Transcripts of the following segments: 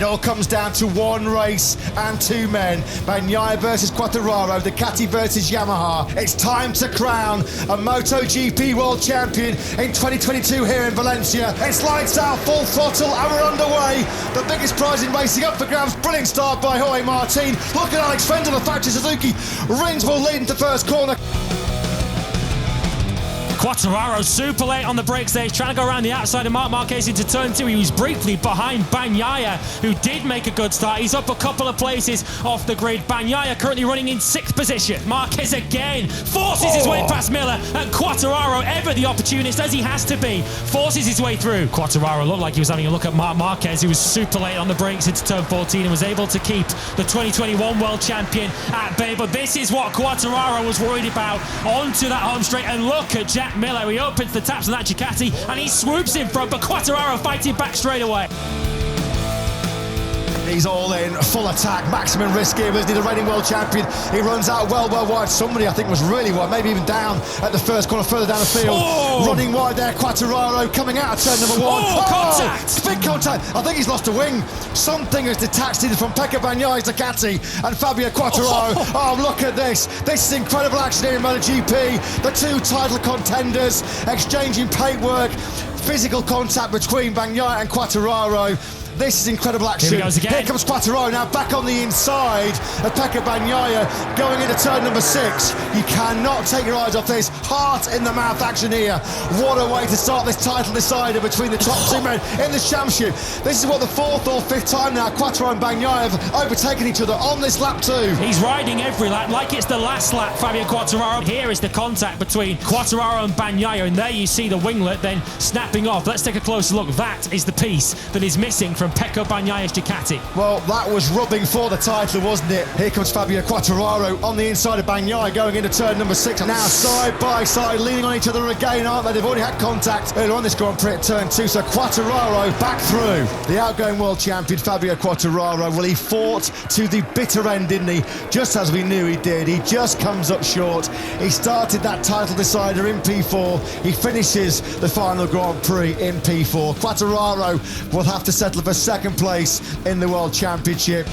It all comes down to one race and two men. Bagnaia versus Quartararo, Ducati versus Yamaha. It's time to crown a MotoGP World Champion in 2022 here in Valencia. It's lights out, full throttle, and we're underway. The biggest prize in racing up for grabs. Brilliant start by Jorge Martin. Look at Alex Rins on the factory Suzuki. Rins will lead into first corner. Quartararo super late on the brakes there. He's trying to go around the outside of Marc Marquez into turn two. He was briefly behind Bagnaia, who did make a good start. He's up a couple of places off the grid. Bagnaia currently running in sixth position. Marquez again forces his way past Miller, and Quartararo, ever the opportunist as he has to be, forces his way through. Quartararo looked like he was having a look at Marc Marquez, who was super late on the brakes into turn 14 and was able to keep the 2021 world champion at bay. But this is what Quartararo was worried about. Onto that home straight, and look at Jack Miller. He opens the taps on that Ducati and he swoops in front, but Quartararo fighting back straight away. He's all in, full attack, maximum risk here, isn't he, the reigning world champion? He runs out well wide. Somebody, I think, was really wide, maybe even down at the first corner, further down the field. Running wide there, Quartararo coming out of turn number one. Contact! Big contact. I think he's lost a wing. Something has detached either from Pecco Bagnaia's Ducati and Fabio Quartararo. Look at this. This is incredible action here in MotoGP. The two title contenders exchanging paintwork. Physical contact between Bagnaia and Quartararo. This is incredible action. Here he goes again. Here comes Quartararo now back on the inside of Pecco Bagnaia going into turn number 6. You cannot take your eyes off this. Heart in the mouth action here. What a way to start this title decider between the top two men in the championship. This is what, the 4th or 5th time now Quartararo and Bagnaia have overtaken each other on this lap too. He's riding every lap like it's the last lap, Fabio Quartararo. Here is the contact between Quartararo and Bagnaia, and there you see the winglet then snapping off. Let's take a closer look. That is the piece that is missing from Pecco Bagnaia's Ducati. Well, that was rubbing for the title, wasn't it? Here comes Fabio Quartararo on the inside of Bagnaia going into turn number 6. Now side by side, leaning on each other again, aren't they? They've already had contact earlier on this Grand Prix at turn 2. So Quartararo back through. The outgoing world champion Fabio Quartararo, well, he fought to the bitter end, didn't he? Just as we knew he did. He just comes up short. He started that title decider in P4. He finishes the final Grand Prix in P4. Quartararo will have to settle for second place in the World Championship.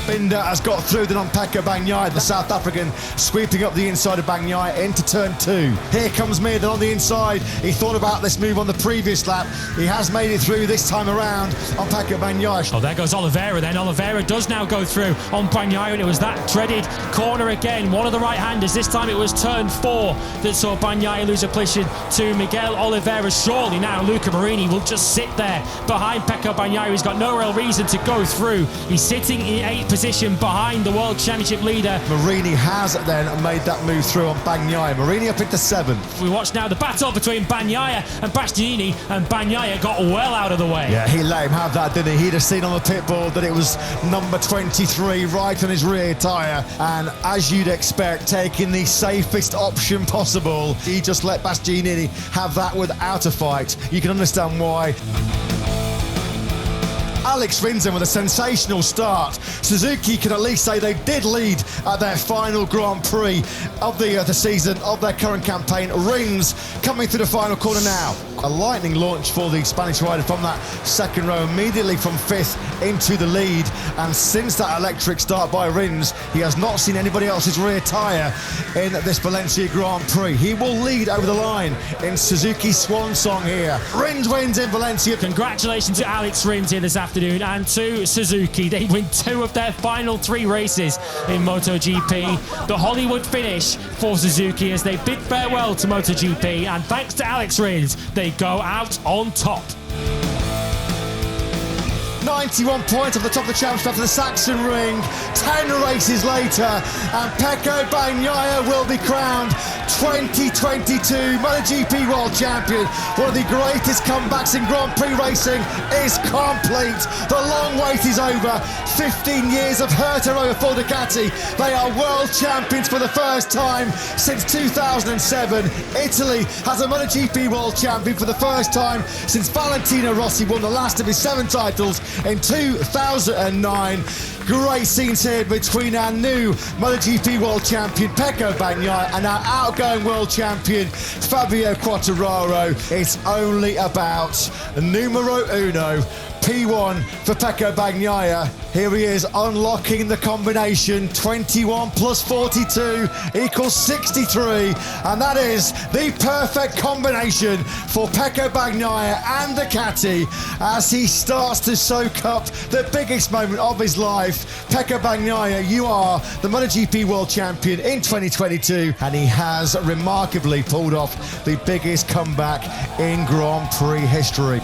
Binder has got through then on Pecco Bagnaia, the South African, sweeping up the inside of Bagnaia into turn 2. Here comes Mir then on the inside. He thought about this move on the previous lap. He has made it through this time around on Pecco Bagnaia. Oh, there goes Oliveira then. Oliveira does now go through on Bagnaia, and it was that dreaded corner again. One of the right-handers. This time it was turn 4 that saw Bagnaia lose a position to Miguel Oliveira. Surely now Luca Marini will just sit there behind Pecco Bagnaia. He's got no real reason to go through. He's sitting in 8th position behind the World Championship leader. Marini has then made that move through on Bagnaia. Marini up into 7th. We watch now the battle between Bagnaia and Bastianini, and Bagnaia got well out of the way. Yeah, he let him have that, didn't he? He'd have seen on the pit board that it was number 23 right on his rear tyre, and as you'd expect, taking the safest option possible, he just let Bastianini have that without a fight. You can understand why. Alex Rins with a sensational start. Suzuki can at least say they did lead at their final Grand Prix of the season, of their current campaign. Rins coming through the final corner now. A lightning launch for the Spanish rider from that second row, immediately from 5th into the lead. And since that electric start by Rins, he has not seen anybody else's rear tyre in this Valencia Grand Prix. He will lead over the line in Suzuki's swan song here. Rins wins in Valencia. Congratulations to Alex Rins here this afternoon, and to Suzuki. They win 2 of their final 3 races in MotoGP. The Hollywood finish for Suzuki as they bid farewell to MotoGP, and thanks to Alex Rins, they go out on top. 91 points off the top of the championship after the Saxon Ring. 10 races later, and Pecco Bagnaia will be crowned 2022 MotoGP World Champion. One of the greatest comebacks in Grand Prix racing is complete. The long wait is over. 15 years of hurt over for Ducati. They are world champions for the first time since 2007. Italy has a MotoGP World Champion for the first time since Valentino Rossi won the last of his 7 titles in 2009. Great scenes here between our new MotoGP World Champion Pecco Bagnaia and our outgoing World Champion Fabio Quartararo. It's only about numero uno, P1 for Pecco Bagnaia. Here he is unlocking the combination. 21 plus 42 equals 63. And that is the perfect combination for Pecco Bagnaia and Ducati as he starts to soak up the biggest moment of his life. Pecco Bagnaia, you are the MotoGP World Champion in 2022, and he has remarkably pulled off the biggest comeback in Grand Prix history.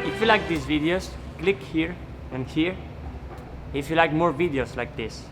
If you like these videos, click here and here if you like more videos like this.